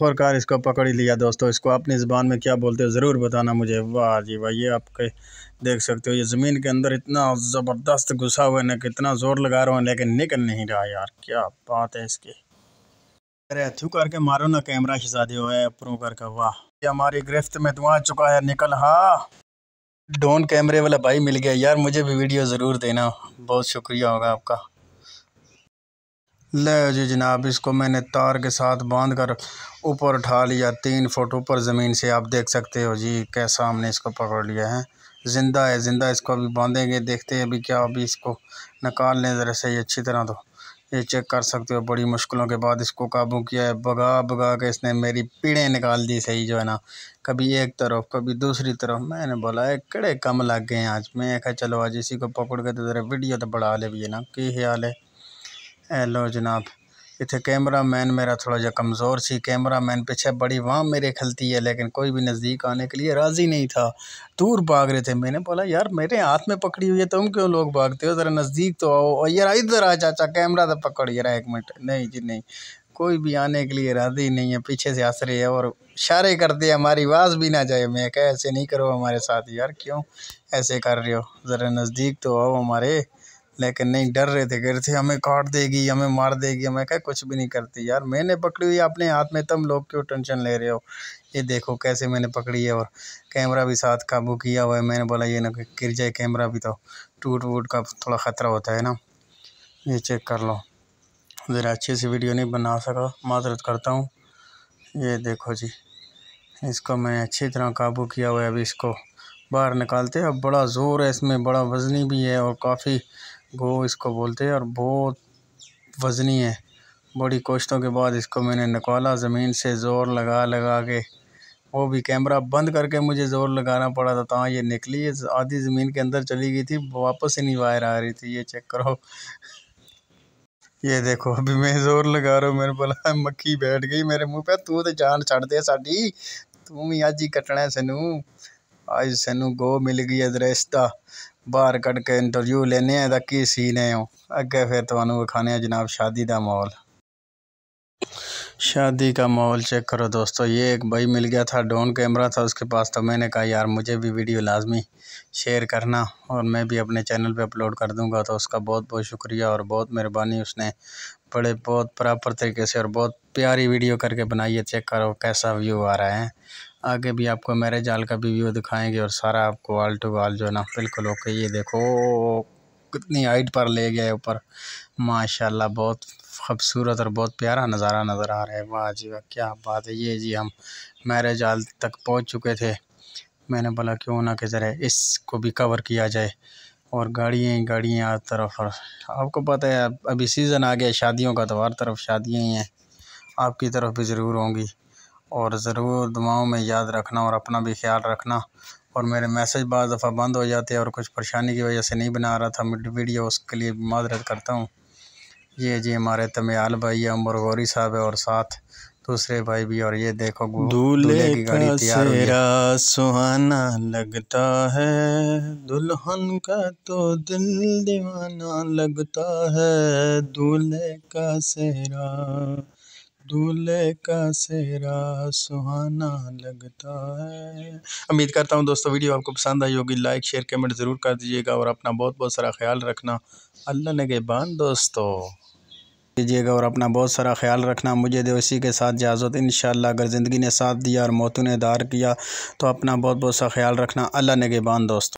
आखिरकार इसको पकड़ ही लिया दोस्तों। इसको अपनी ज़ुबान में क्या बोलते हो ज़रूर बताना मुझे। वाह जी वाह, ये आपके देख सकते हो ये ज़मीन के अंदर इतना ज़बरदस्त घुसा हुआ है ना, कितना ज़ोर लगा रहा हूँ लेकिन निकल नहीं रहा यार, क्या बात है इसकी। अरे अथू करके मारो ना कैमरा शहजादी हो है अप्रू करके। वाह, ये हमारी गिरफ्त में तो आ चुका है, निकल। हाँ, ड्रोन कैमरे वाला भाई मिल गया यार, मुझे भी वीडियो ज़रूर देना, बहुत शुक्रिया होगा आपका। ले जी जनाब, इसको मैंने तार के साथ बांध कर ऊपर उठा लिया, 3 फुट ऊपर ज़मीन से। आप देख सकते हो जी कैसा हमने इसको पकड़ लिया है। ज़िंदा है, ज़िंदा। इसको अभी बांधेंगे, देखते हैं अभी क्या। अभी इसको निकाल लें ज़रा सही अच्छी तरह। तो ये चेक कर सकते हो, बड़ी मुश्किलों के बाद इसको काबू किया है। भगा भगा के इसने मेरी पीड़ें निकाल दी सही जो है ना, कभी एक तरफ कभी दूसरी तरफ। मैंने बोला एक कड़े कम लग गए हैं आज। मैं कहा चलो आज इसी को पकड़ के तो ज़रा वीडियो तो बढ़ा ले भी है ना। की ख्याल है? हेलो जनाब, इतने कैमरा मैन मेरा थोड़ा जा कमज़ोर सी। कैमरा मैन पीछे बड़ी वहाँ मेरे खलती है, लेकिन कोई भी नज़दीक आने के लिए राज़ी नहीं था, दूर भाग रहे थे। मैंने बोला यार मेरे हाथ में पकड़ी हुई है, तुम क्यों लोग भागते हो, ज़रा नज़दीक तो आओ। और यार इधर आ चाचा, कैमरा तो पकड़ यार, 1 मिनट। नहीं जी नहीं, कोई भी आने के लिए राज़ी नहीं है, पीछे से हंस रहे है और इशारे करते हैं, हमारी आवाज़ भी ना जाए। मैं कहा ऐसे नहीं करो हमारे साथ यार, क्यों ऐसे कर रहे हो, ज़रा नज़दीक तो आओ हमारे। लेकिन नहीं, डर रहे थे, कह रहे थे हमें काट देगी, हमें मार देगी। मैं क्या कुछ भी नहीं करती यार, मैंने पकड़ी हुई अपने हाथ में, तुम लोग क्यों टेंशन ले रहे हो। ये देखो कैसे मैंने पकड़ी है, और कैमरा भी साथ काबू किया हुआ है। मैंने बोला ये ना गिर जाए कैमरा भी, तो टूट वूट का थोड़ा ख़तरा होता है ना। ये चेक कर लो, ज़रा अच्छी सी वीडियो नहीं बना सका, माज़रत करता हूँ। ये देखो जी, इसको मैं अच्छी तरह काबू किया हुआ है। अभी इसको बाहर निकालते हैं। अब बड़ा ज़ोर है इसमें, बड़ा वज़नी भी है और काफ़ी गो इसको बोलते हैं, और बहुत वज़नी है। बड़ी कोशिशों के बाद इसको मैंने निकाला ज़मीन से, ज़ोर लगा लगा के। वो भी कैमरा बंद करके मुझे ज़ोर लगाना पड़ा था, तो ये निकली है। आधी ज़मीन के अंदर चली गई थी, वापस ही नहीं बाहर आ रही थी। ये चेक करो, ये देखो अभी मैं ज़ोर लगा रहा हूँ। मैंने बोला मक्खी बैठ गई मेरे मुँह पे। तू तो जान छड़ दे साडी, तू भी अज ही कटना है सैनू। आज सैनू गो मिल गई है, जरा इसका बाहर कट के इंटरव्यू लेने हैं की सीन है। अगे फिर तुहानू विखाने जनाब शादी का माहौल। शादी का माहौल चेक करो दोस्तों। ये एक भाई मिल गया था, ड्रोन कैमरा था उसके पास, तो मैंने कहा यार मुझे भी वीडियो लाजमी शेयर करना, और मैं भी अपने चैनल पे अपलोड कर दूंगा। तो उसका बहुत बहुत शुक्रिया और बहुत मेहरबानी। उसने बड़े बहुत प्रॉपर तरीके से और बहुत प्यारी वीडियो करके बनाई है। चेक करो कैसा व्यू आ रहा है। आगे भी आपको मैरिज हॉल का भी व्यू दिखाएंगे, और सारा आपको वाल टू वाल जो है ना बिल्कुल ओके। ये देखो कितनी हाइट पर ले गया है ऊपर, माशाल्लाह बहुत खूबसूरत और बहुत प्यारा नज़ारा नज़र आ रहा है। वाह जी वाह, क्या बात है। ये जी हम मैरिज हॉल तक पहुंच चुके थे। मैंने बोला क्यों ना कि ज़रा इसको भी कवर किया जाए, और गाड़ियाँ हर तरफ। और आपको पता है अभी सीज़न आ गया शादियों का, तो हर तरफ शादियाँ ही हैं। आपकी तरफ भी ज़रूर होंगी, और ज़रूर दुआओं में याद रखना, और अपना भी ख्याल रखना। और मेरे मैसेज बाज़ दफ़ा बंद हो जाते हैं, और कुछ परेशानी की वजह से नहीं बना रहा था वीडियो, उसके लिए माज़रत करता हूँ। ये जी हमारे तमियाल भाई है, उमर गौरी साहब है, और साथ दूसरे भाई भी। और ये देखो दूल्हे की गाड़ी तैयार हुई है। सुहाना लगता है दुल्हन का तो दिल दीवाना लगता है, दूल्हे का सेहरा, दूल्हे का सेहरा सुहाना लगता है। उम्मीद करता हूँ दोस्तों वीडियो आपको पसंद आई होगी। लाइक शेयर कमेंट ज़रूर कर दीजिएगा, और अपना बहुत बहुत सारा ख्याल रखना। अल्लाह निगहबान दोस्तों कीजिएगा, और अपना बहुत सारा ख्याल रखना। मुझे दो इसी के साथ इजाज़त। इंशाअल्लाह अगर ज़िंदगी ने साथ दिया और मौत ने दार किया, तो अपना बहुत बहुत सा ख्याल रखना। अल्लाह निगहबान दोस्तों।